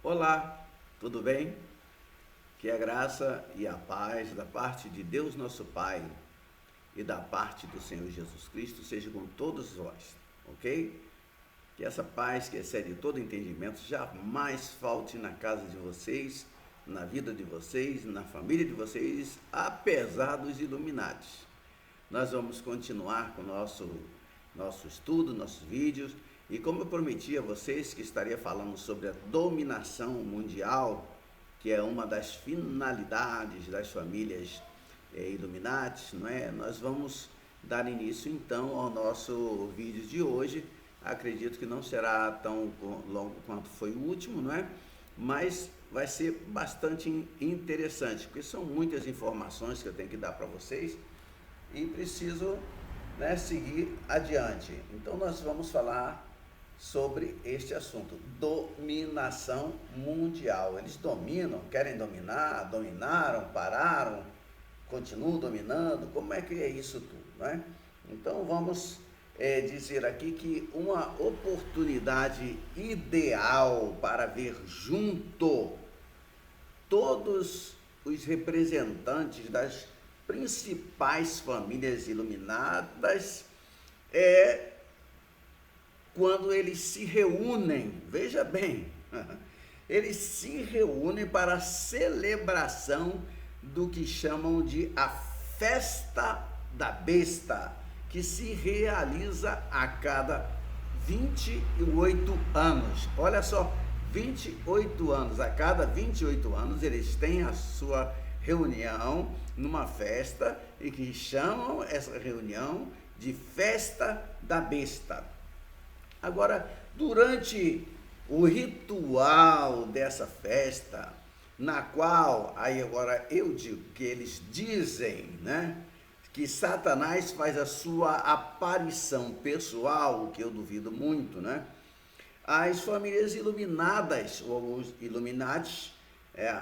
Olá, tudo bem? Que a graça e a paz da parte de Deus nosso Pai e da parte do Senhor Jesus Cristo seja com todos vós, ok? Que essa paz que excede todo entendimento jamais falte na casa de vocês, na vida de vocês, na família de vocês, apesar dos iluminados. Nós vamos continuar com o nosso estudo, nossos vídeos, e como eu prometi a vocês que estaria falando sobre a dominação mundial, que é uma das finalidades das famílias Illuminati, não é? Nós vamos dar início então ao nosso vídeo de hoje. Acredito que não será tão longo quanto foi o último, não é? Mas vai ser bastante interessante, porque são muitas informações que eu tenho que dar para vocês e preciso, né, seguir adiante. Então nós vamos falar sobre este assunto, dominação mundial. Eles dominam, querem dominar, dominaram, pararam, continuam dominando. Como é que é isso tudo, né? Então vamos dizer aqui que uma oportunidade ideal para ver junto todos os representantes das principais famílias iluminadas é quando eles se reúnem, veja bem, eles se reúnem para a celebração do que chamam de a festa da besta, que se realiza a cada 28 anos. Olha só, 28 anos, a cada 28 anos eles têm a sua reunião numa festa e que chamam essa reunião de festa da besta. Agora, durante o ritual dessa festa, na qual, aí agora eu digo que eles dizem, né, que Satanás faz a sua aparição pessoal, o que eu duvido muito, né? As famílias iluminadas, ou os Illuminati,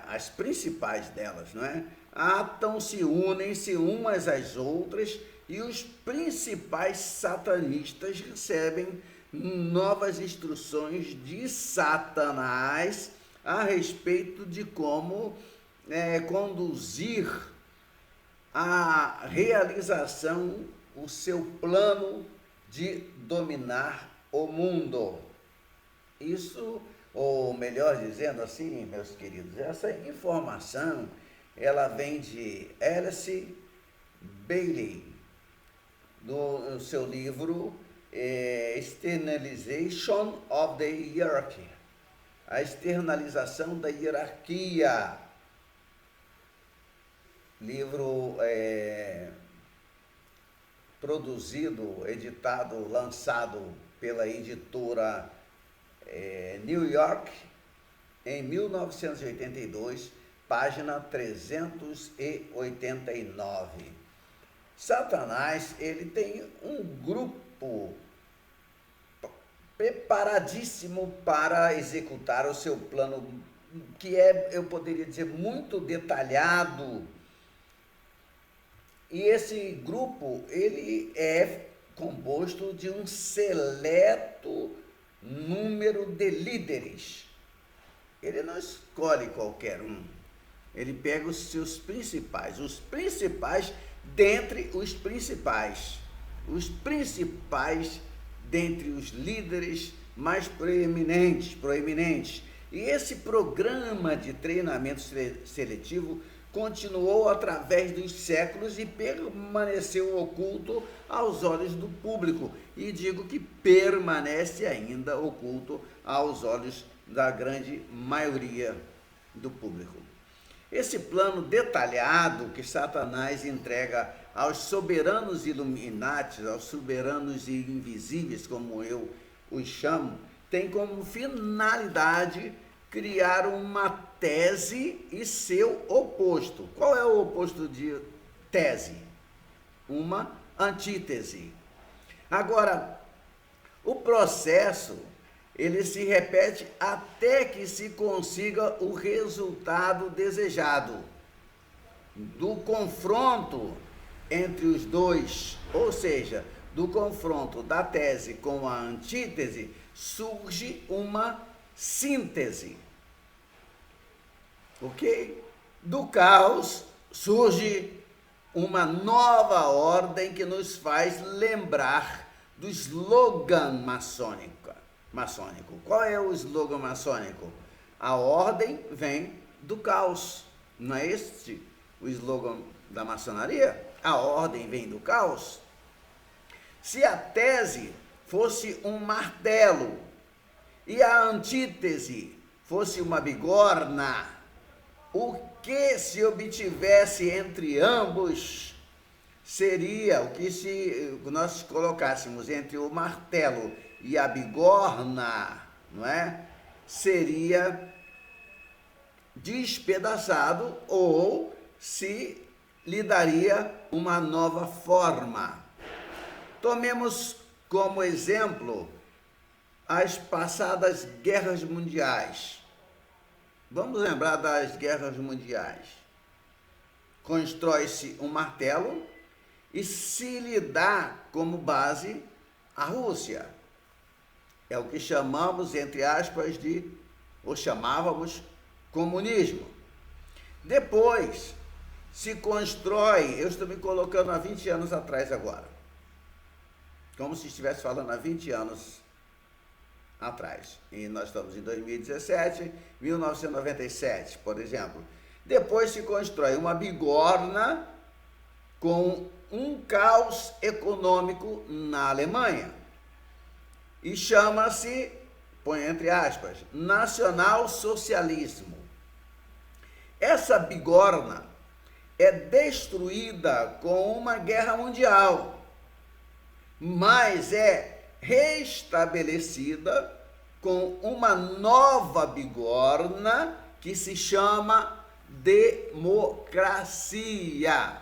as principais delas, não é? Atam-se, unem-se umas às outras e os principais satanistas recebem novas instruções de Satanás a respeito de como conduzir a realização, o seu plano de dominar o mundo. Isso, ou melhor dizendo assim, meus queridos, essa informação, ela vem de Alice Bailey, do seu livro Externalization of the Hierarchy, a externalização da hierarquia, livro produzido, editado, lançado pela editora New York em 1982, página 389. Satanás, ele tem um grupo preparadíssimo para executar o seu plano, que eu poderia dizer, muito detalhado. E esse grupo, ele é composto de um seleto número de líderes. Ele não escolhe qualquer um. Ele pega os seus principais dentre os principais dentre os líderes mais proeminentes. E esse programa de treinamento seletivo continuou através dos séculos e permaneceu oculto aos olhos do público. E digo que permanece ainda oculto aos olhos da grande maioria do público. Esse plano detalhado que Satanás entrega aos soberanos Illuminati, aos soberanos invisíveis, como eu os chamo, tem como finalidade criar uma tese e seu oposto. Qual é o oposto de tese? Uma antítese. Agora, o processo, ele se repete até que se consiga o resultado desejado do confronto entre os dois, ou seja, do confronto da tese com a antítese, surge uma síntese. ok? Do caos surge uma nova ordem que nos faz lembrar do slogan maçônico. Qual é o slogan maçônico? A ordem vem do caos. Não é este o slogan da maçonaria? A ordem vem do caos. Se a tese fosse um martelo e a antítese fosse uma bigorna, o que se obtivesse entre ambos seria o que se nós colocássemos entre o martelo e a bigorna, não é? Seria despedaçado ou se lhe daria uma nova forma. Tomemos como exemplo as passadas guerras mundiais. Vamos lembrar das guerras mundiais. Constrói-se um martelo e se lhe dá como base a Rússia. É o que chamamos, entre aspas, ou chamávamos, comunismo. Depois se constrói, eu estou me colocando há 20 anos atrás agora, como se estivesse falando há 20 anos atrás. E nós estamos em 2017, 1997, por exemplo. Depois se constrói uma bigorna com um caos econômico na Alemanha. E chama-se, põe entre aspas, nacional-socialismo. Essa bigorna é destruída com uma guerra mundial, mas é restabelecida com uma nova bigorna que se chama democracia.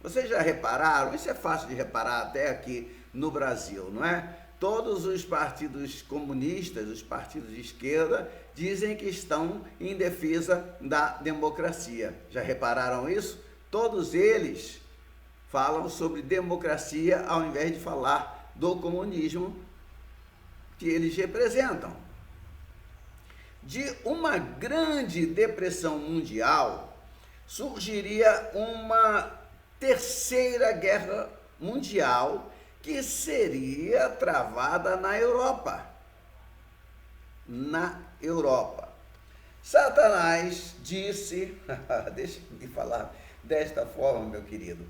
Vocês já repararam? Isso é fácil de reparar até aqui no Brasil, não é? Todos os partidos comunistas, os partidos de esquerda, dizem que estão em defesa da democracia. Já repararam isso? Todos eles falam sobre democracia ao invés de falar do comunismo que eles representam. De uma grande depressão mundial, surgiria uma terceira guerra mundial que seria travada na Europa. Na Europa. Satanás disse, deixa-me falar desta forma, meu querido,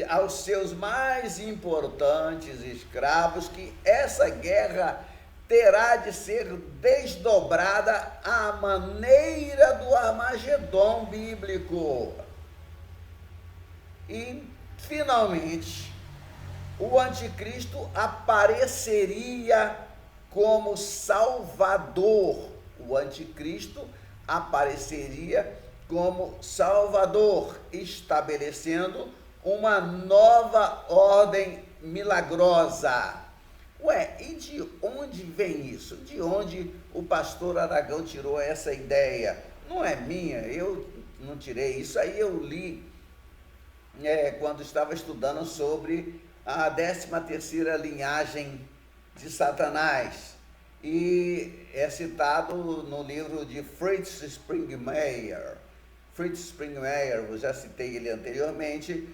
aos seus mais importantes escravos que essa guerra terá de ser desdobrada à maneira do Armagedom bíblico. E, finalmente, o anticristo apareceria como Salvador. O anticristo apareceria como Salvador, estabelecendo uma nova ordem milagrosa. Ué, e de onde vem isso? De onde o pastor Aragão tirou essa ideia? Não é minha, eu não tirei. Isso aí eu li quando estava estudando sobre a 13ª linhagem de Satanás. E é citado no livro de Fritz Springmeier. Fritz Springmeier, eu já citei ele anteriormente,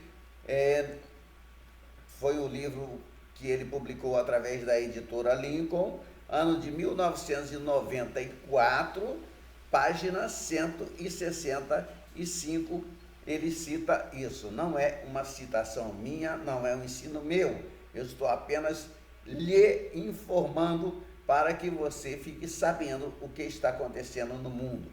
foi o livro que ele publicou através da editora Lincoln, ano de 1994, página 165, ele cita isso. Não é uma citação minha, não é um ensino meu, eu estou apenas lhe informando para que você fique sabendo o que está acontecendo no mundo.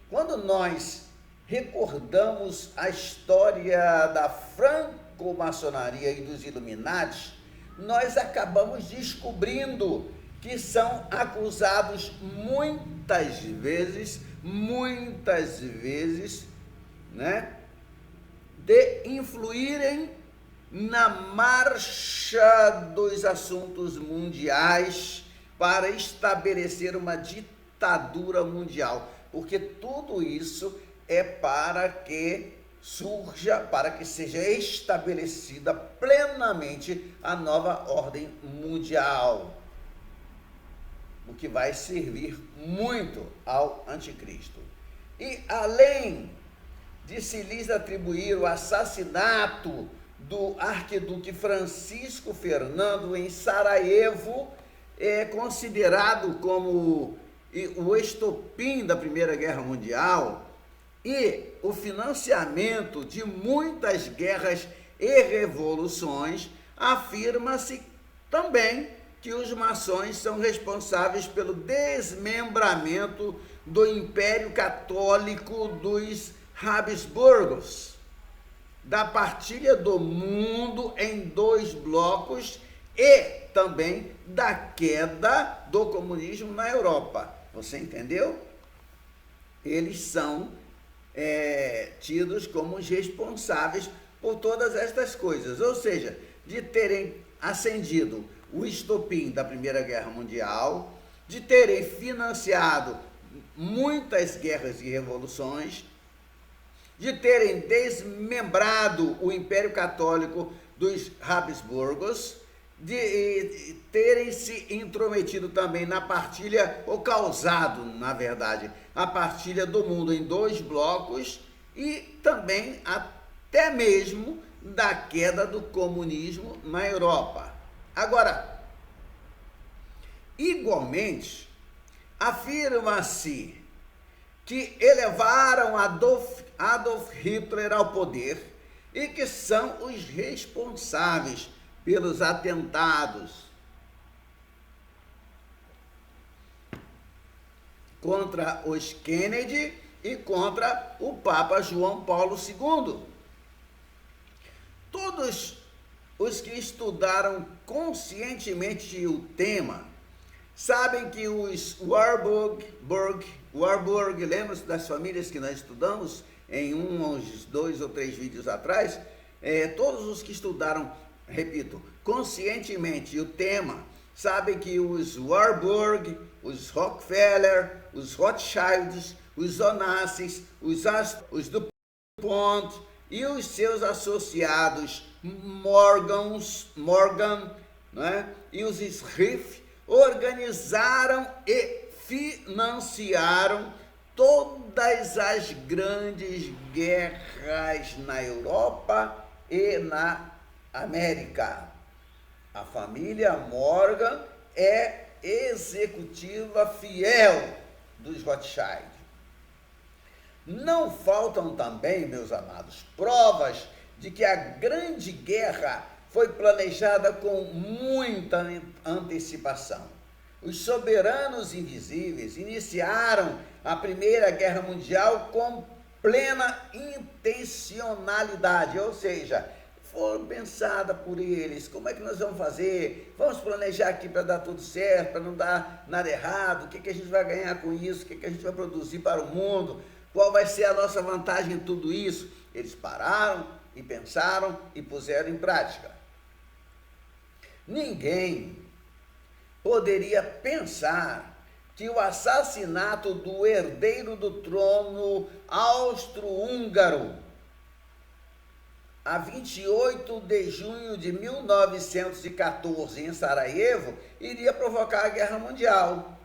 Quando nós recordamos a história da franco-maçonaria e dos Illuminati, nós acabamos descobrindo que são acusados muitas vezes, né, de influírem na marcha dos assuntos mundiais para estabelecer uma ditadura mundial, porque tudo isso é para que seja estabelecida plenamente a nova ordem mundial, o que vai servir muito ao anticristo. E além de se lhes atribuir o assassinato do arquiduque Francisco Fernando em Sarajevo, é considerado como o estopim da Primeira Guerra Mundial e o financiamento de muitas guerras e revoluções, afirma-se também que os maçons são responsáveis pelo desmembramento do Império Católico dos Habsburgos, da partilha do mundo em 2 blocos e também da queda do comunismo na Europa. Você entendeu? Eles são tidos como os responsáveis por todas estas coisas, ou seja, de terem acendido o estopim da Primeira Guerra Mundial, de terem financiado muitas guerras e revoluções, de terem desmembrado o Império Católico dos Habsburgos, de terem se intrometido também na partilha, ou causado, na verdade, a partilha do mundo em 2 blocos e também até mesmo da queda do comunismo na Europa. Agora, igualmente, afirma-se que elevaram Adolf Hitler ao poder e que são os responsáveis pelos atentados contra os Kennedy e contra o Papa João Paulo II. Todos os que estudaram conscientemente o tema sabem que os Warburg, lembra-se das famílias que nós estudamos em uns 2 ou 3 vídeos atrás? Todos os que estudaram, repito, conscientemente o tema, sabem que os Warburg, os Rockefeller, os Rothschilds, os Onassis, os DuPont e os seus associados Morgan, né, e os Schiff organizaram e financiaram todas as grandes guerras na Europa e na América. A família Morgan é executiva fiel dos Rothschild. Não faltam também, meus amados, provas de que a Grande Guerra foi planejada com muita antecipação. Os soberanos invisíveis iniciaram a Primeira Guerra Mundial com plena intencionalidade, ou seja, foram pensadas por eles, como é que nós vamos fazer, vamos planejar aqui para dar tudo certo, para não dar nada errado, o que a gente vai ganhar com isso, o que a gente vai produzir para o mundo, qual vai ser a nossa vantagem em tudo isso. Eles pararam e pensaram e puseram em prática. Ninguém poderia pensar que o assassinato do herdeiro do trono austro-húngaro, a 28 de junho de 1914, em Sarajevo, iria provocar a Guerra Mundial.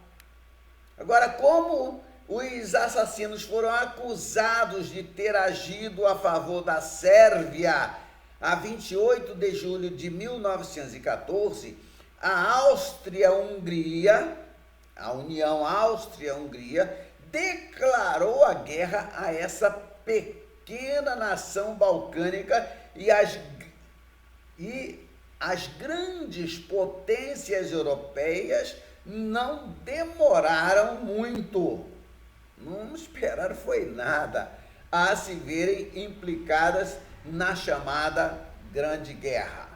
Agora, como os assassinos foram acusados de ter agido a favor da Sérvia a 28 de julho de 1914, a Áustria-Hungria, a União Áustria-Hungria, declarou a guerra a essa pequena nação balcânica e as grandes potências europeias não demoraram muito, não esperaram foi nada, a se verem implicadas na chamada Grande Guerra,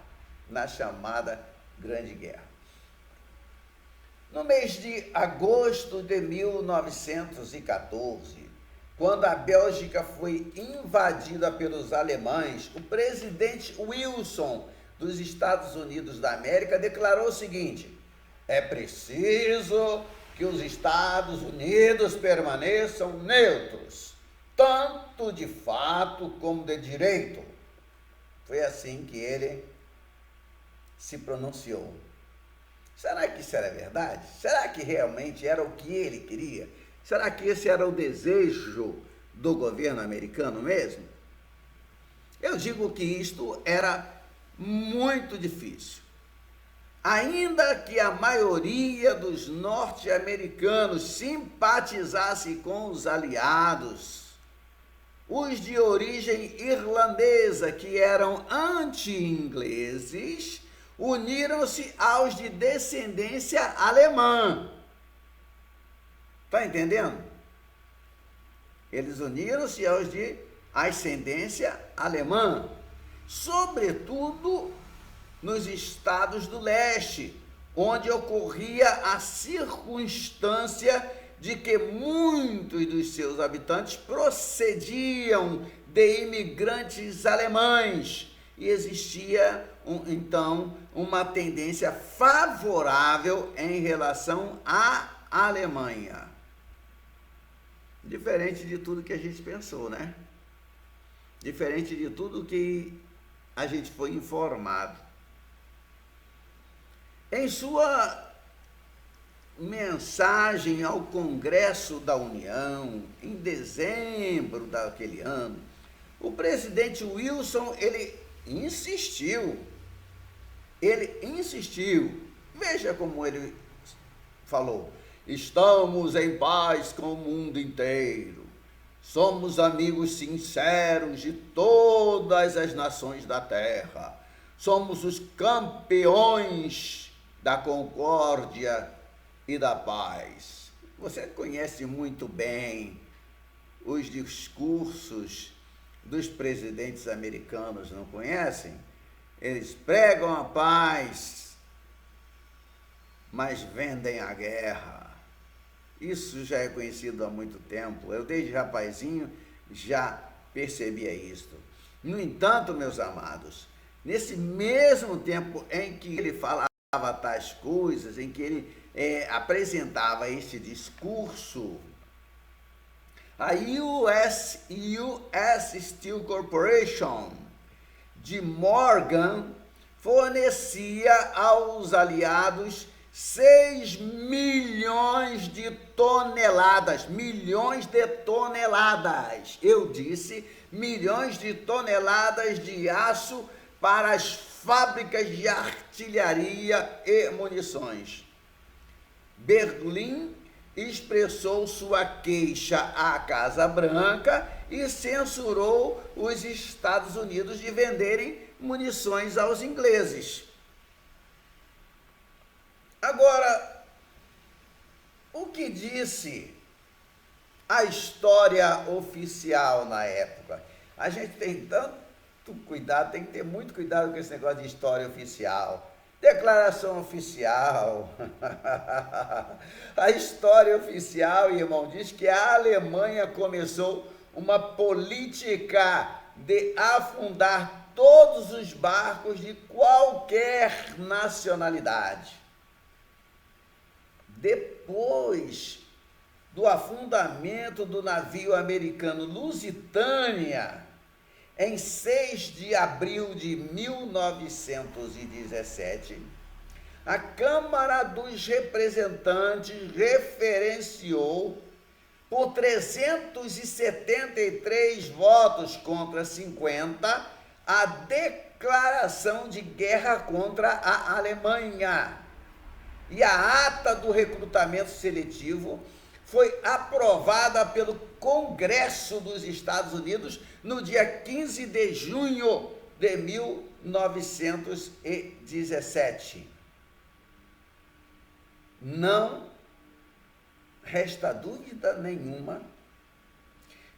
No mês de agosto de 1914, quando a Bélgica foi invadida pelos alemães, o presidente Wilson dos Estados Unidos da América declarou o seguinte: é preciso que os Estados Unidos permaneçam neutros, tanto de fato como de direito. Foi assim que ele se pronunciou. Será que isso era verdade? Será que realmente era o que ele queria? Será que esse era o desejo do governo americano mesmo? Eu digo que isto era muito difícil. Ainda que a maioria dos norte-americanos simpatizasse com os aliados, os de origem irlandesa, que eram anti-ingleses, uniram-se aos de descendência alemã. Está entendendo? Eles uniram-se aos de ascendência alemã, sobretudo nos estados do leste, onde ocorria a circunstância de que muitos dos seus habitantes procediam de imigrantes alemães e existia, então, uma tendência favorável em relação à Alemanha. Diferente de tudo que a gente pensou, né? Diferente de tudo que a gente foi informado. Em sua mensagem ao Congresso da União, em dezembro daquele ano, o presidente Wilson, ele insistiu, veja como ele falou: estamos em paz com o mundo inteiro, somos amigos sinceros de todas as nações da terra, somos os campeões da concórdia e da paz. Você conhece muito bem os discursos dos presidentes americanos, não conhecem? Eles pregam a paz, mas vendem a guerra. Isso já é conhecido há muito tempo. Eu, desde rapazinho, já percebia isto. No entanto, meus amados, nesse mesmo tempo em que ele falava tais coisas, em que ele apresentava este discurso, a US Steel Corporation de Morgan fornecia aos aliados 6 milhões de toneladas, eu disse milhões de toneladas de aço para as fábricas de artilharia e munições. Berlim expressou sua queixa à Casa Branca e censurou os Estados Unidos de venderem munições aos ingleses. Agora, o que disse a história oficial na época? A gente tem tanto cuidado, tem que ter muito cuidado com esse negócio de história oficial, declaração oficial. A história oficial, irmão, diz que a Alemanha começou uma política de afundar todos os barcos de qualquer nacionalidade. Depois do afundamento do navio americano Lusitânia, em 6 de abril de 1917, a Câmara dos Representantes referenciou, por 373 votos contra 50, a declaração de guerra contra a Alemanha. E a ata do recrutamento seletivo foi aprovada pelo Congresso dos Estados Unidos no dia 15 de junho de 1917. Não resta dúvida nenhuma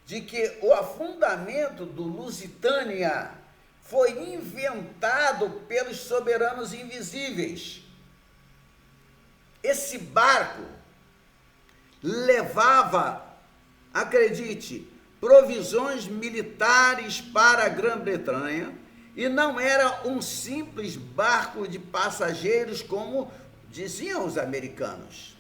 de que o afundamento do Lusitânia foi inventado pelos soberanos invisíveis. Esse barco levava, acredite, provisões militares para a Grã-Bretanha e não era um simples barco de passageiros como diziam os americanos.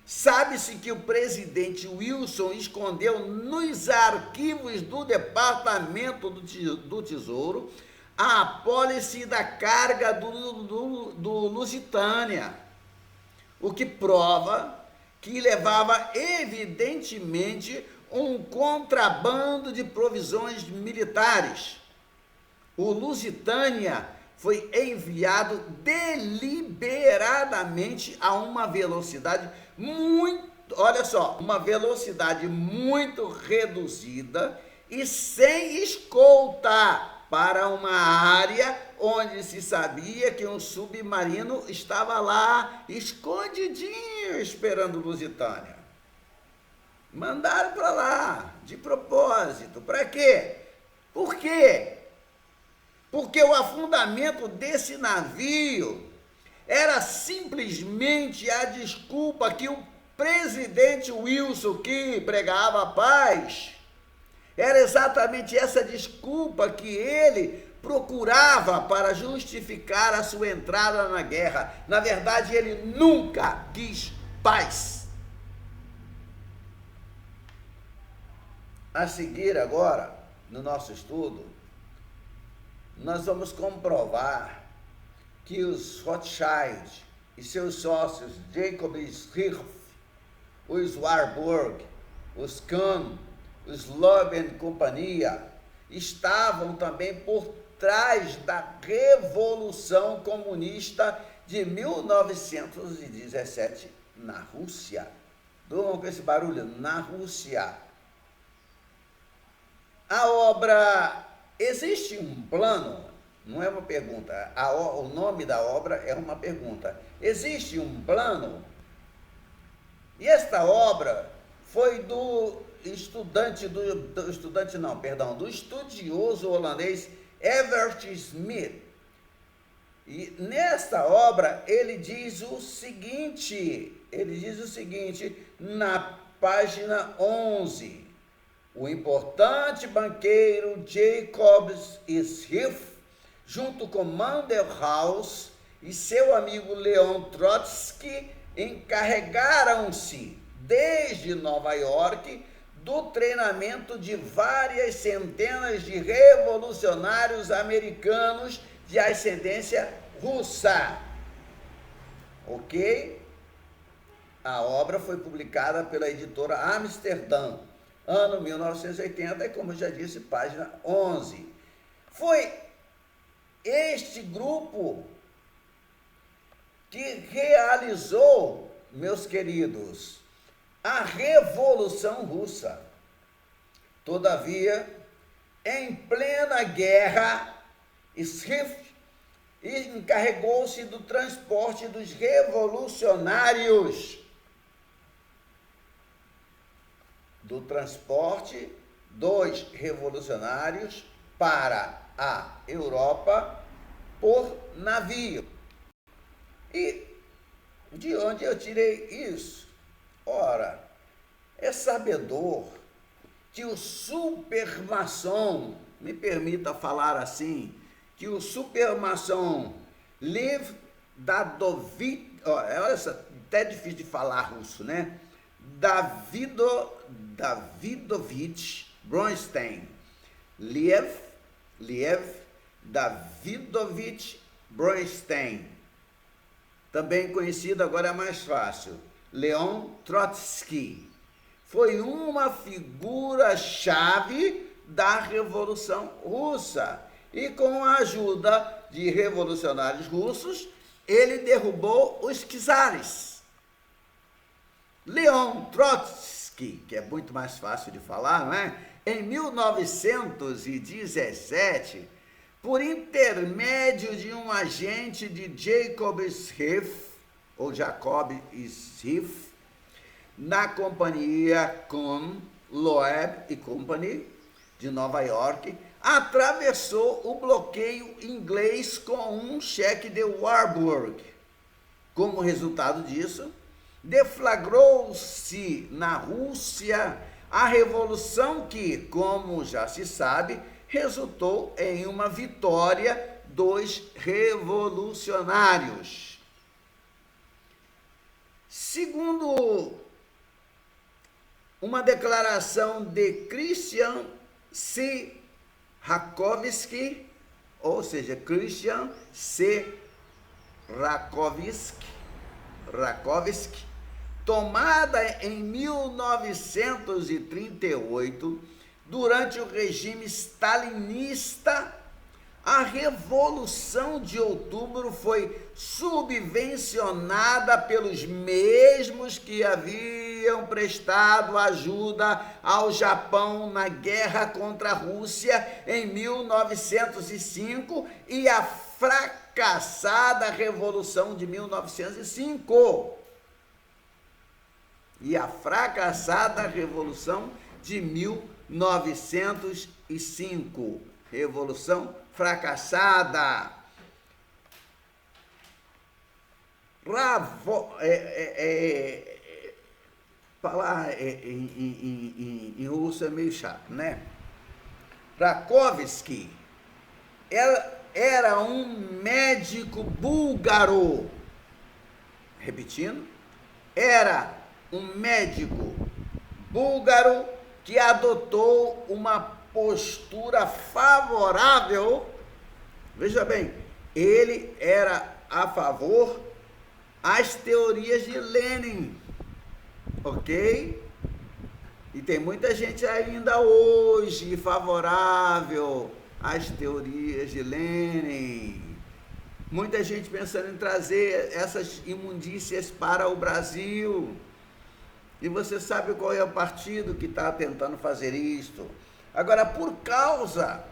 Sabe-se que o presidente Wilson escondeu nos arquivos do Departamento do Tesouro a apólice da carga do Lusitânia, o que prova que levava evidentemente um contrabando de provisões militares. O Lusitânia foi enviado deliberadamente a uma velocidade uma velocidade muito reduzida e sem escolta para uma área onde se sabia que um submarino estava lá escondidinho esperando o Lusitânia. Mandaram para lá de propósito. Para quê? Por quê? Porque o afundamento desse navio era simplesmente a desculpa que o presidente Wilson, que pregava a paz, era exatamente essa desculpa que ele procurava para justificar a sua entrada na guerra. Na verdade, ele nunca quis paz. A seguir agora, no nosso estudo, nós vamos comprovar que os Rothschild e seus sócios Jacob Schiff, os Warburg, os Kahn, os Loeb e companhia estavam também por trás da Revolução Comunista de 1917 na Rússia. Durmam com esse barulho, na Rússia. A obra, existe um plano? Não é uma pergunta, o nome da obra é uma pergunta. Existe um plano? E esta obra foi do estudioso holandês Evert Smith. E nesta obra ele diz o seguinte na página 11. O importante banqueiro Jacob Schiff, junto com Mandelhaus e seu amigo Leon Trotsky, encarregaram-se, desde Nova York, do treinamento de várias centenas de revolucionários americanos de ascendência russa. Ok? A obra foi publicada pela editora Amsterdã, ano 1980, e como eu já disse, página 11. Foi este grupo que realizou, meus queridos, a Revolução Russa. Todavia, em plena guerra, Schiff encarregou-se do transporte dos revolucionários, para a Europa por navio. E de onde eu tirei isso? Ora, é sabedor que o supermaçom, me permita falar assim, que o supermaçom Lev Davidovich, olha só, até difícil de falar russo, né? Davidovich Bronstein, Lev Davidovich Bronstein, também conhecido, agora é mais fácil, Leon Trotsky, foi uma figura-chave da Revolução Russa. E com a ajuda de revolucionários russos, ele derrubou os czares. Leon Trotsky, que é muito mais fácil de falar, não é? Em 1917, por intermédio de um agente de Jacob Schiff, na companhia Kahn, Loeb e Company, de Nova York, atravessou o bloqueio inglês com um cheque de Warburg. Como resultado disso, deflagrou-se na Rússia a revolução que, como já se sabe, resultou em uma vitória dos revolucionários. Segundo uma declaração de Christian C. Rakovsky, ou seja, Christian C. Rakovsky, tomada em 1938, durante o regime stalinista, a Revolução de Outubro foi subvencionada pelos mesmos que haviam prestado ajuda ao Japão na guerra contra a Rússia em 1905 e a fracassada Revolução de 1905. Revolução fracassada. Falar em russo é meio chato, né? Rakovsky era um médico búlgaro. Repetindo, era um médico búlgaro que adotou uma postura favorável. Veja bem, ele era a favor às teorias de Lenin, ok? E tem muita gente ainda hoje favorável às teorias de Lenin. Muita gente pensando em trazer essas imundícias para o Brasil. E você sabe qual é o partido que está tentando fazer isto. Agora, por causa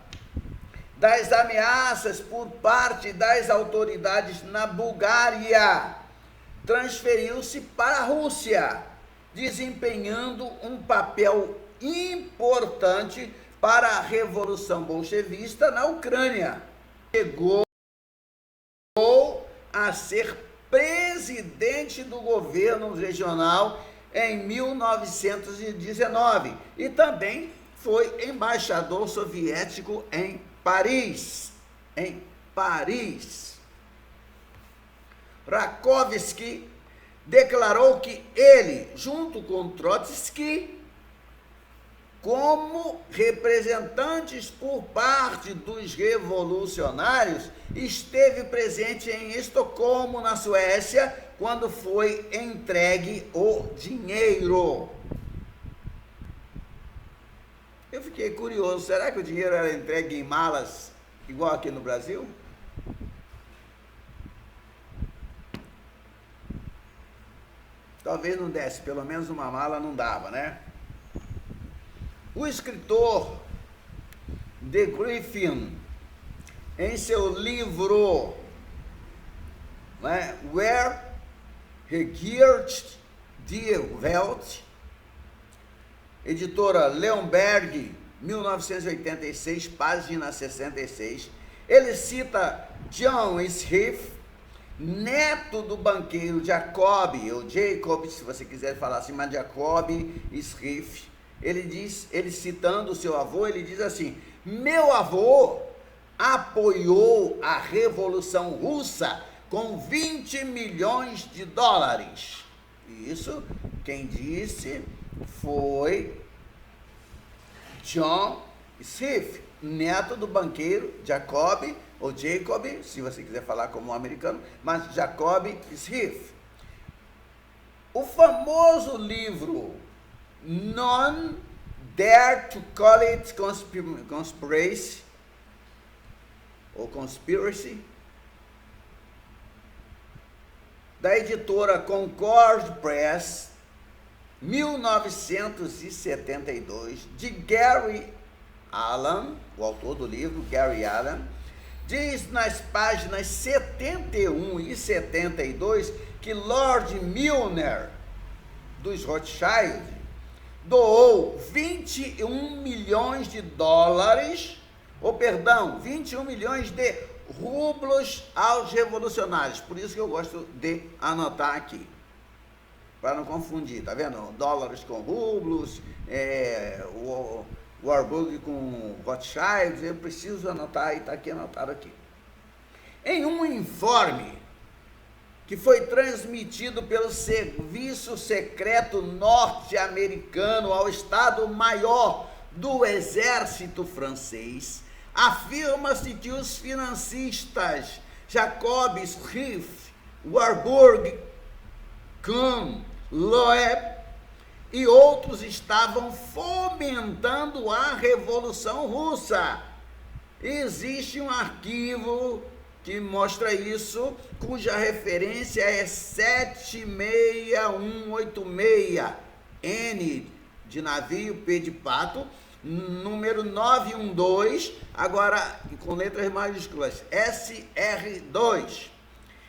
das ameaças por parte das autoridades na Bulgária, transferiu-se para a Rússia, desempenhando um papel importante para a Revolução Bolchevista na Ucrânia. Chegou a ser presidente do governo regional em 1919 e também foi embaixador soviético em Paris. Rakovsky declarou que ele, junto com Trotsky, como representantes por parte dos revolucionários, esteve presente em Estocolmo, na Suécia, quando foi entregue o dinheiro. Eu fiquei curioso, será que o dinheiro era entregue em malas, igual aqui no Brasil? Talvez não desse, pelo menos uma mala não dava, né? O escritor De Griffin, em seu livro, né, Where Regiert die Welt, editora Leonberg, 1986, página 66, ele cita John Schiff, neto do banqueiro Jacob, ou Jacob, se você quiser falar assim, mas Jacob Schiff. Ele citando o seu avô, ele diz assim: meu avô apoiou a Revolução Russa com 20 milhões de dólares. Isso, quem disse foi John Schiff, neto do banqueiro Jacob, ou Jacob, se você quiser falar como um americano, mas Jacob Schiff. O famoso livro None Dare to Call It Conspiracy, ou Conspiracy, da editora Concord Press, 1972, de Gary Allan, o autor do livro, Gary Allan, diz nas páginas 71 e 72 que Lord Milner, dos Rothschild, doou 21 milhões de dólares, 21 milhões de rublos aos revolucionários. Por isso que eu gosto de anotar aqui, para não confundir, tá vendo? Dólares com rublos, o Warburg com Rothschild, eu preciso anotar e está aqui anotado aqui. Em um informe que foi transmitido pelo Serviço Secreto Norte-Americano ao Estado-Maior do Exército Francês, afirma-se que os financistas Jacob Schiff, Warburg Kuhn Loeb e outros estavam fomentando a Revolução Russa. Existe um arquivo que mostra isso, cuja referência é 76186, N de navio, P de pato, número 912, agora com letras maiúsculas, SR2.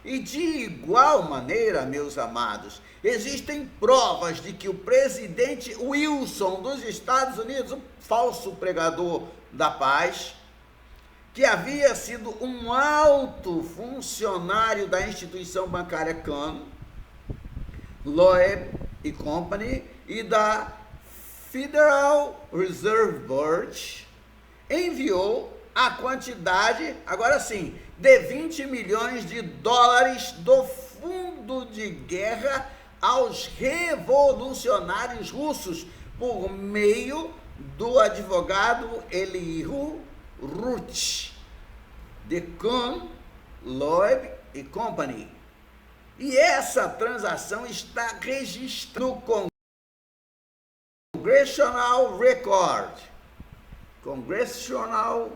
E de igual maneira, meus amados, existem provas de que o presidente Wilson dos Estados Unidos, um falso pregador da paz, que havia sido um alto funcionário da instituição bancária Kahn, Loeb e Company e da Federal Reserve Board, enviou a quantidade, agora sim, de 20 milhões de dólares do fundo de guerra aos revolucionários russos por meio do advogado Elihu Rutsch, de Kahn, Loeb e Company. E essa transação está registrada no Congressional Record. Congressional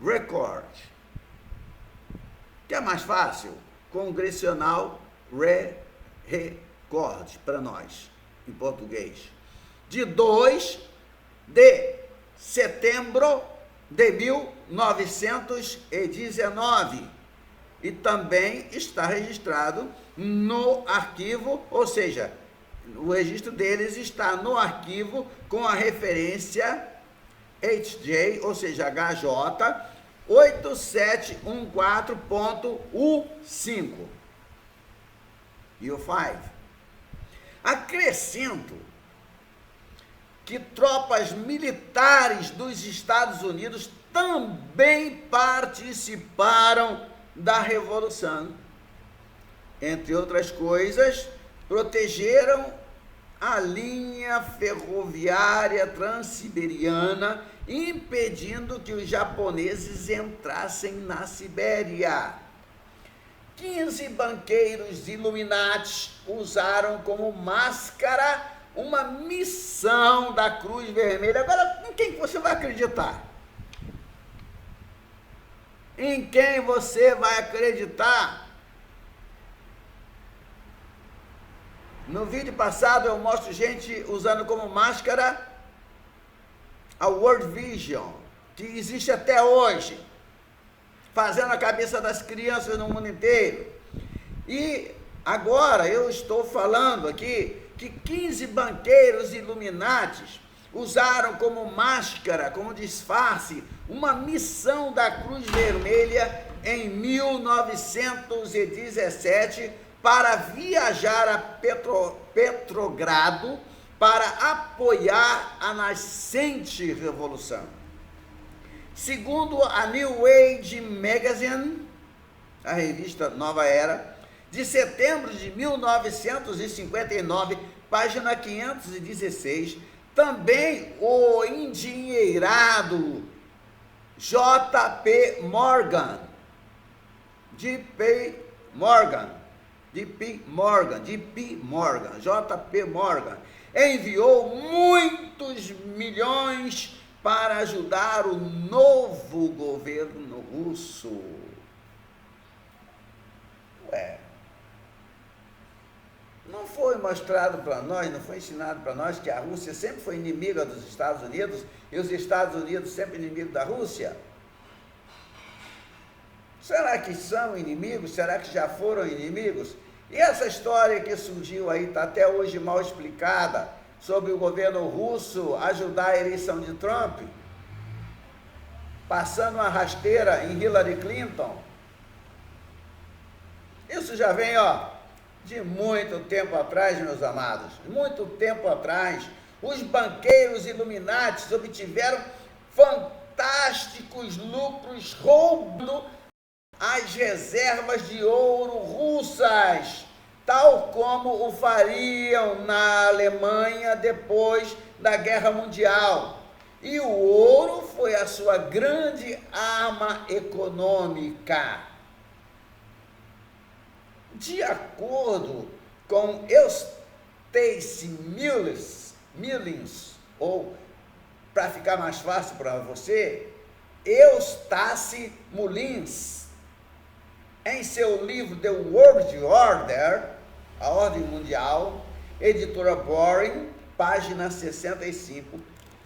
Record. Que é mais fácil? Congressional Record, para nós, em português. De 2 de setembro de 1919. E também está registrado no arquivo, ou seja, o registro deles está no arquivo com a referência HJ, ou seja, HJ 8714.U5 e o 5. Acrescento que tropas militares dos Estados Unidos também participaram da Revolução. Entre outras coisas, protegeram a linha ferroviária transiberiana, impedindo que os japoneses entrassem na Sibéria. 15 banqueiros Illuminati usaram como máscara uma missão da Cruz Vermelha. Agora, em quem você vai acreditar? Em quem você vai acreditar? No vídeo passado eu mostro gente usando como máscara a World Vision, que existe até hoje, fazendo a cabeça das crianças no mundo inteiro. E agora eu estou falando aqui que 15 banqueiros Illuminatis usaram como máscara, como disfarce, uma missão da Cruz Vermelha em 1917 para viajar a Petrogrado para apoiar a nascente revolução. Segundo a New Age Magazine, a revista Nova Era, de setembro de 1959, página 516, também o endinheirado J.P. Morgan, J.P. Morgan, enviou muitos milhões para ajudar o novo governo russo. Não foi mostrado para nós, não foi ensinado para nós que a Rússia sempre foi inimiga dos Estados Unidos e os Estados Unidos sempre inimigos da Rússia? Será que são inimigos? Será que já foram inimigos? E essa história que surgiu aí, está até hoje mal explicada, sobre o governo russo ajudar a eleição de Trump, passando uma rasteira em Hillary Clinton. Isso já vem, de muito tempo atrás, meus amados. Muito tempo atrás, os banqueiros Illuminati obtiveram fantásticos lucros roubando as reservas de ouro russas, tal como o fariam na Alemanha depois da Guerra Mundial. E o ouro foi a sua grande arma econômica. De acordo com Eustace Mullins, ou, para ficar mais fácil para você, Eustace Mullins, em seu livro The World Order, a Ordem Mundial, editora Boring, página 65,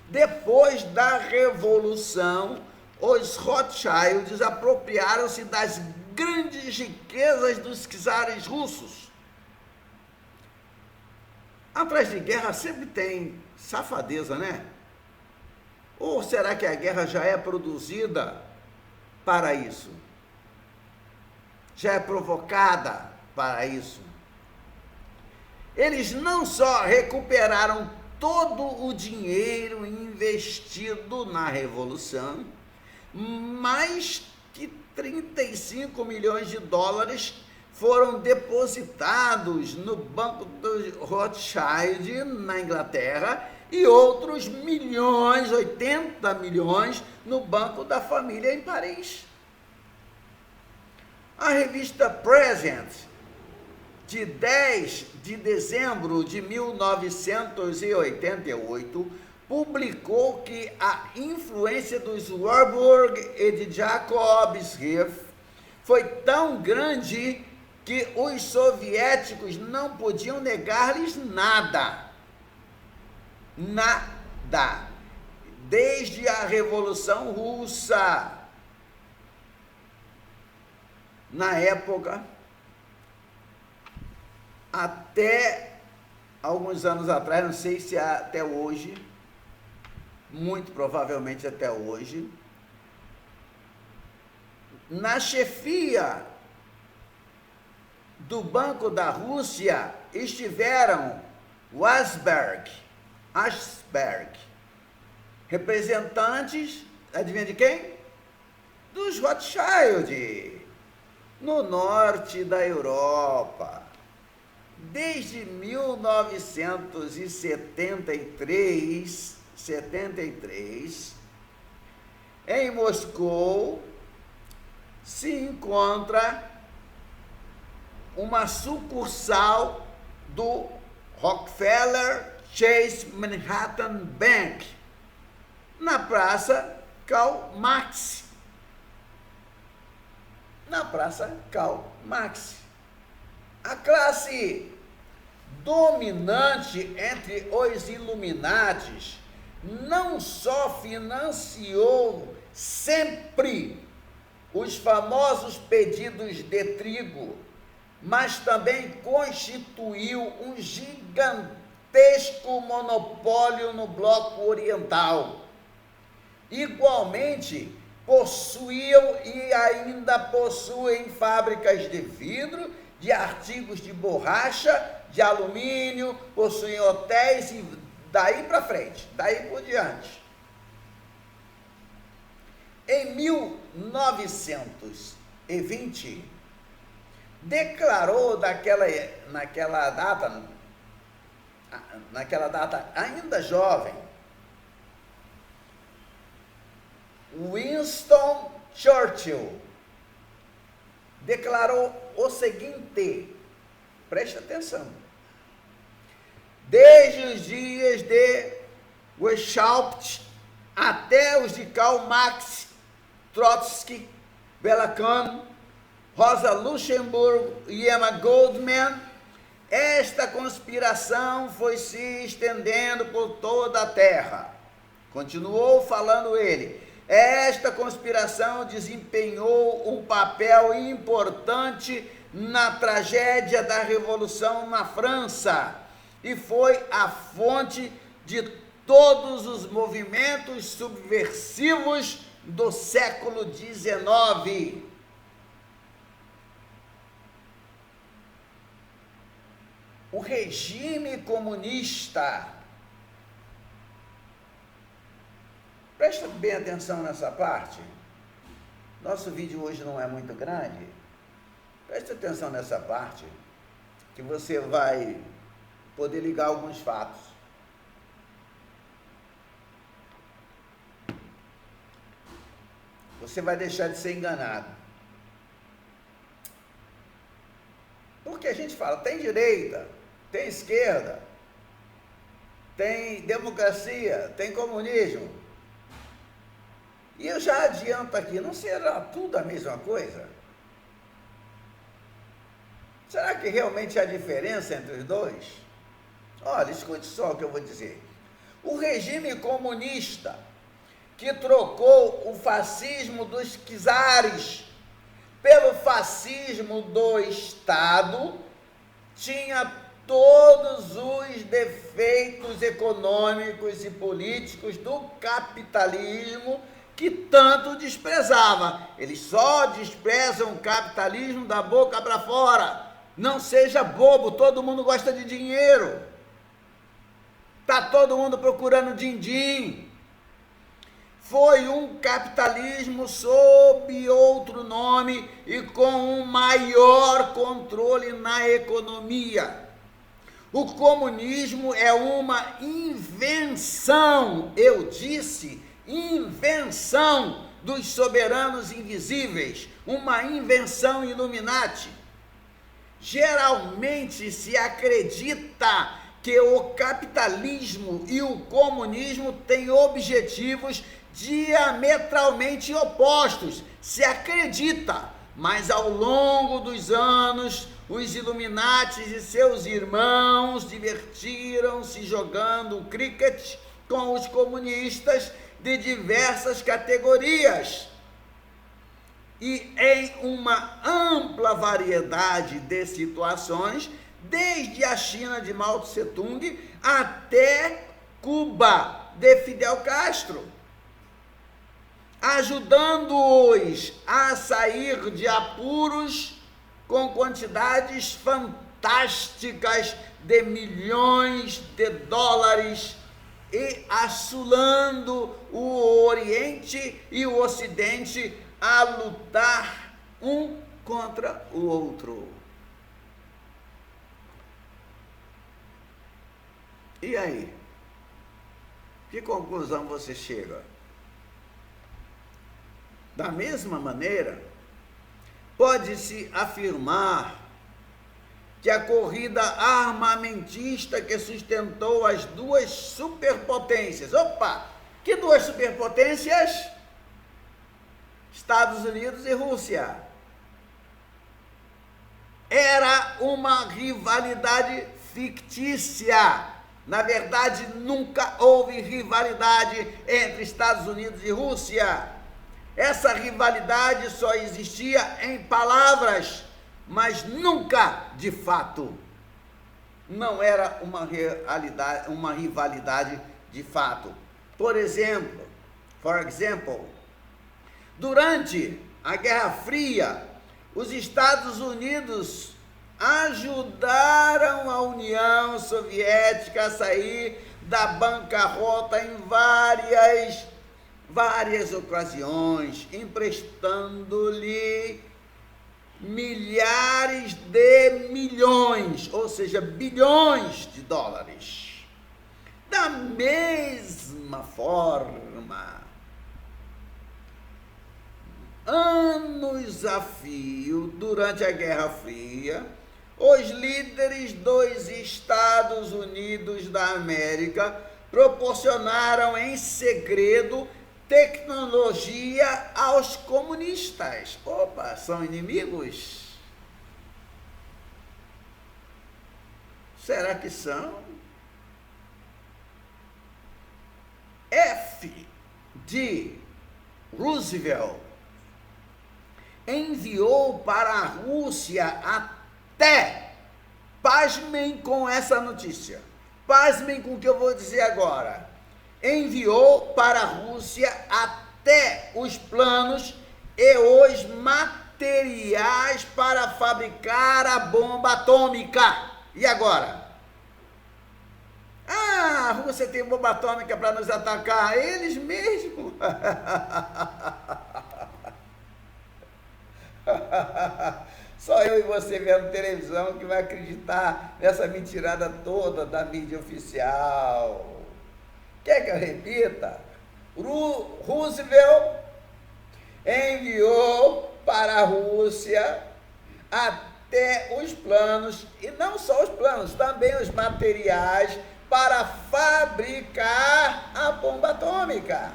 depois da Revolução, os Rothschilds apropriaram-se das grandes riquezas dos czares russos. Atrás de guerra sempre tem safadeza, né? Ou será que a guerra já é produzida para isso? Já é provocada para isso? Eles não só recuperaram todo o dinheiro investido na Revolução, mais que 35 milhões de dólares foram depositados no Banco do Rothschild, na Inglaterra, e outros milhões, 80 milhões, no Banco da Família, em Paris. A revista Present, de 10 de dezembro de 1988, publicou que a influência dos Warburg e de Jacobs Riff foi tão grande que os soviéticos não podiam negar-lhes nada. Nada. Desde a Revolução Russa, na época, até alguns anos atrás, não sei se até hoje, muito provavelmente até hoje, na chefia do Banco da Rússia estiveram o Asberg, representantes, adivinha de quem? Dos Rothschild, no norte da Europa. Desde 1973, em Moscou, se encontra uma sucursal do Rockefeller Chase Manhattan Bank, na Praça Karl Marx. Na Praça Karl Marx. A classe dominante entre os Illuminatis não só financiou sempre os famosos pedidos de trigo, mas também constituiu um gigantesco monopólio no bloco oriental. Igualmente, possuíam e ainda possuem fábricas de vidro, de artigos de borracha, de alumínio, possuem hotéis e daí para frente, daí por diante. Em 1920, declarou naquela data ainda jovem, Winston Churchill, declarou o seguinte, preste atenção: desde os dias de Weishaupt até os de Karl Marx, Trotsky, Bela Kun, Rosa Luxemburgo e Emma Goldman, esta conspiração foi se estendendo por toda a Terra. Continuou falando ele. Esta conspiração desempenhou um papel importante na tragédia da Revolução na França e foi a fonte de todos os movimentos subversivos do século XIX. O regime comunista, presta bem atenção nessa parte, nosso vídeo hoje não é muito grande, presta atenção nessa parte, que você vai poder ligar alguns fatos. Você vai deixar de ser enganado. Por que a gente fala, tem direita, tem esquerda, tem democracia, tem comunismo. E eu já adianto aqui, não será tudo a mesma coisa? Será que realmente há diferença entre os dois? Olha, escute só o que eu vou dizer. O regime comunista, que trocou o fascismo dos czares pelo fascismo do Estado, tinha todos os defeitos econômicos e políticos do capitalismo que tanto desprezava. Eles só desprezam o capitalismo da boca para fora. Não seja bobo, todo mundo gosta de dinheiro. Está todo mundo procurando din-din. Foi um capitalismo sob outro nome e com um maior controle na economia. O comunismo é uma invenção, eu disse, invenção dos soberanos invisíveis, uma invenção Illuminati. Geralmente se acredita que o capitalismo e o comunismo têm objetivos diametralmente opostos. Se acredita, mas ao longo dos anos, os Illuminatis e seus irmãos divertiram-se jogando cricket com os comunistas de diversas categorias. E em uma ampla variedade de situações, desde a China de Mao Tse Tung até Cuba de Fidel Castro, ajudando-os a sair de apuros com quantidades fantásticas de milhões de dólares e assolando o Oriente e o Ocidente a lutar um contra o outro. E aí? Que conclusão você chega? Da mesma maneira, pode-se afirmar que a corrida armamentista que sustentou as duas superpotências. Opa! Que duas superpotências? Estados Unidos e Rússia. Era uma rivalidade fictícia. Na verdade, nunca houve rivalidade entre Estados Unidos e Rússia. Essa rivalidade só existia em palavras, mas nunca de fato. Não era uma rivalidade de fato. Por exemplo, durante a Guerra Fria, os Estados Unidos ajudaram a União Soviética a sair da bancarrota em várias ocasiões, emprestando-lhe milhares de milhões, ou seja, bilhões de dólares. Da mesma forma, anos a fio, durante a Guerra Fria, os líderes dos Estados Unidos da América proporcionaram em segredo tecnologia aos comunistas. Opa, são inimigos? Será que são? F. D. Roosevelt enviou para a Rússia até, pasmem com essa notícia, pasmem com o que eu vou dizer agora, enviou para a Rússia até os planos e os materiais para fabricar a bomba atômica. E agora? Ah, a Rússia tem bomba atômica para nos atacar, eles mesmos. Só eu e você vendo televisão que vai acreditar nessa mentirada toda da mídia oficial. Quer que eu repita? Roosevelt enviou para a Rússia até até os planos, e não só os planos, também os materiais para fabricar a bomba atômica.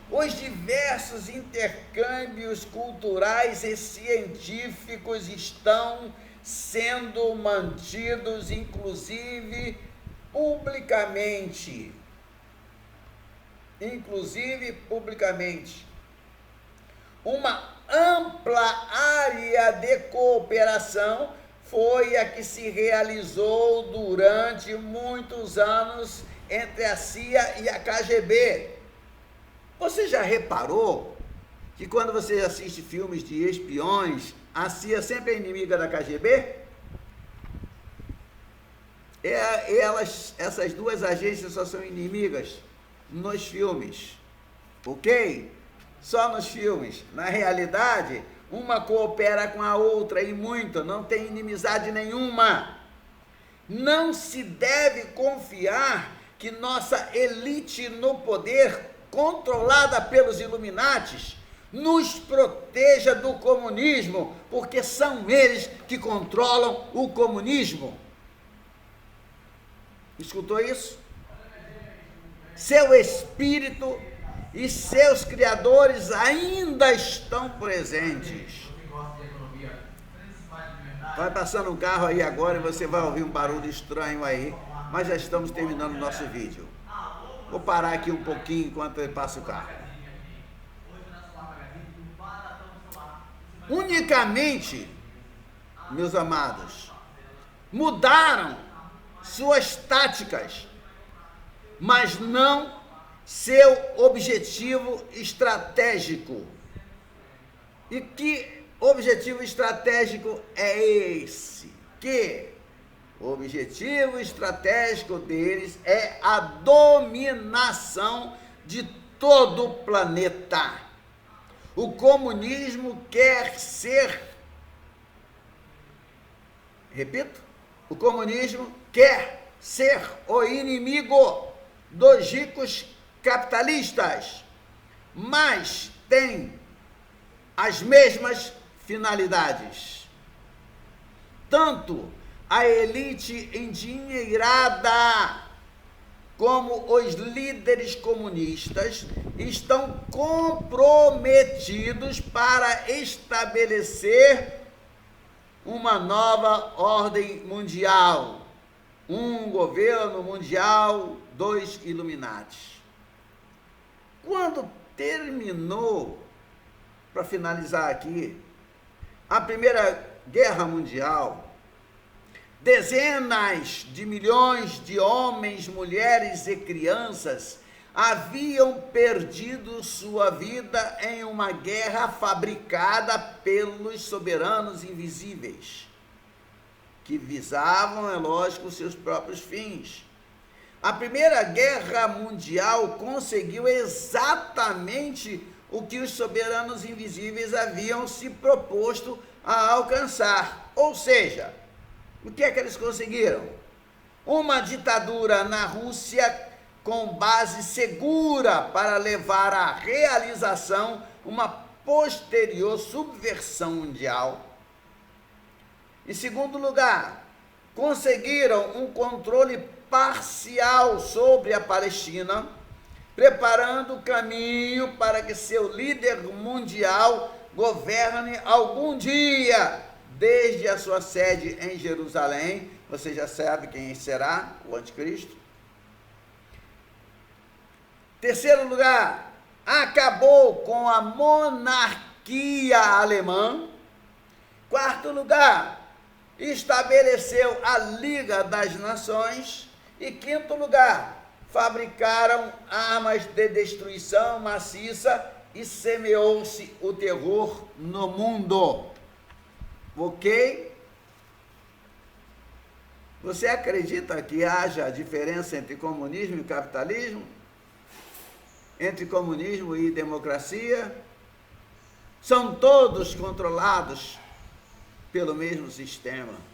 Os diversos intercâmbios culturais e científicos estão sendo mantidos, inclusive publicamente. Uma ampla área de cooperação foi a que se realizou durante muitos anos entre a CIA e a KGB. Você já reparou que quando você assiste filmes de espiões, a CIA sempre é inimiga da KGB? Essas duas agências só são inimigas nos filmes, ok? Só nos filmes. Na realidade, uma coopera com a outra e muito, não tem inimizade nenhuma. Não se deve confiar que nossa elite no poder, controlada pelos Illuminatis, nos proteja do comunismo, porque são eles que controlam o comunismo. Escutou isso? Seu espírito e seus criadores ainda estão presentes. Vai passando um carro aí agora e você vai ouvir um barulho estranho aí, mas já estamos terminando o nosso vídeo. Vou parar aqui um pouquinho enquanto ele passa o carro. Unicamente, meus amados, mudaram suas táticas, mas não seu objetivo estratégico. E que objetivo estratégico é esse? Que o objetivo estratégico deles é a dominação de todo o planeta. O comunismo quer ser, repito, o comunismo quer ser o inimigo dos ricos capitalistas, mas tem as mesmas finalidades. Tanto a elite endinheirada como os líderes comunistas estão comprometidos para estabelecer uma nova ordem mundial, um governo mundial dos Illuminati. Quando terminou, para finalizar aqui, a Primeira Guerra Mundial, dezenas de milhões de homens, mulheres e crianças haviam perdido sua vida em uma guerra fabricada pelos soberanos invisíveis, que visavam, é lógico, seus próprios fins. A Primeira Guerra Mundial conseguiu exatamente o que os soberanos invisíveis haviam se proposto a alcançar. Ou seja, o que é que eles conseguiram? Uma ditadura na Rússia com base segura para levar à realização uma posterior subversão mundial. Em segundo lugar, conseguiram um controle parcial sobre a Palestina, preparando o caminho para que seu líder mundial governe algum dia, desde a sua sede em Jerusalém. Você já sabe quem será o anticristo. Terceiro lugar, acabou com a monarquia alemã. Quarto lugar, estabeleceu a Liga das Nações. E quinto lugar, fabricaram armas de destruição maciça e semeou-se o terror no mundo. Ok? Você acredita que haja diferença entre comunismo e capitalismo? Entre comunismo e democracia? São todos controlados pelo mesmo sistema.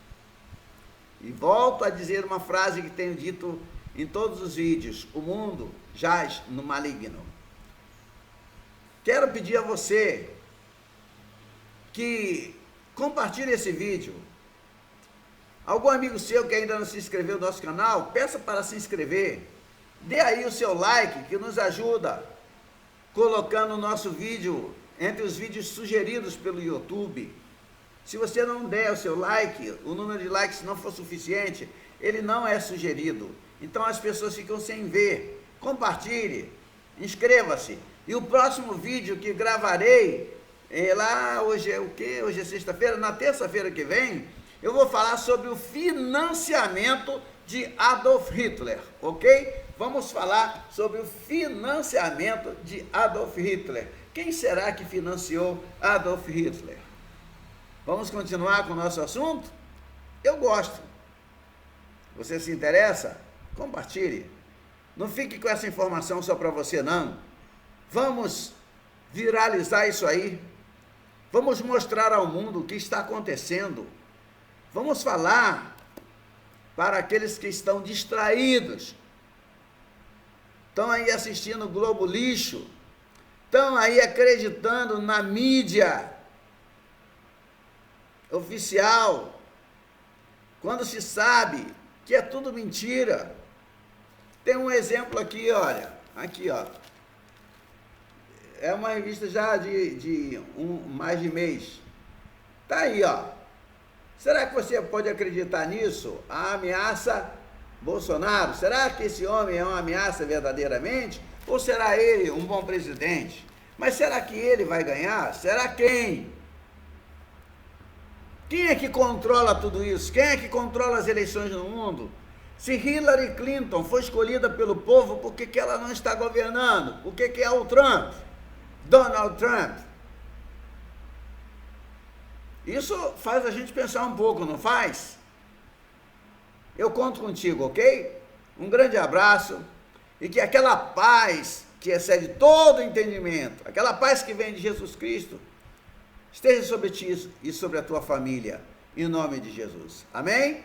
E volto a dizer uma frase que tenho dito em todos os vídeos: o mundo jaz no maligno. Quero pedir a você que compartilhe esse vídeo Algum amigo seu que ainda não se inscreveu no nosso canal, peça para se inscrever. Dê aí o seu like, que nos ajuda, colocando o nosso vídeo entre os vídeos sugeridos pelo YouTube. Se você não der o seu like, o número de likes não for suficiente, ele não é sugerido. Então as pessoas ficam sem ver. Compartilhe, inscreva-se. E o próximo vídeo que gravarei, hoje é o quê? Hoje é sexta-feira, na terça-feira que vem, eu vou falar sobre o financiamento de Adolf Hitler, ok? Vamos falar sobre o financiamento de Adolf Hitler. Quem será que financiou Adolf Hitler? Vamos continuar com o nosso assunto? Eu gosto. Você se interessa? Compartilhe. Não fique com essa informação só para você, não. Vamos viralizar isso aí. Vamos mostrar ao mundo o que está acontecendo. Vamos falar para aqueles que estão distraídos. Estão aí assistindo o Globo Lixo. Estão aí acreditando na mídia oficial, quando se sabe que é tudo mentira. Tem um exemplo aqui, olha, aqui, ó. É uma revista já de mais de mês. Tá aí, ó. Será que você pode acreditar nisso? A ameaça Bolsonaro? Será que esse homem é uma ameaça verdadeiramente? Ou será ele um bom presidente? Mas será que ele vai ganhar? Será quem? Quem é que controla tudo isso? Quem é que controla as eleições no mundo? Se Hillary Clinton foi escolhida pelo povo, por que ela não está governando? Por que é o Trump? Donald Trump? Isso faz a gente pensar um pouco, não faz? Eu conto contigo, ok? Um grande abraço e que aquela paz que excede todo entendimento, aquela paz que vem de Jesus Cristo, esteja sobre ti e sobre a tua família, em nome de Jesus. Amém?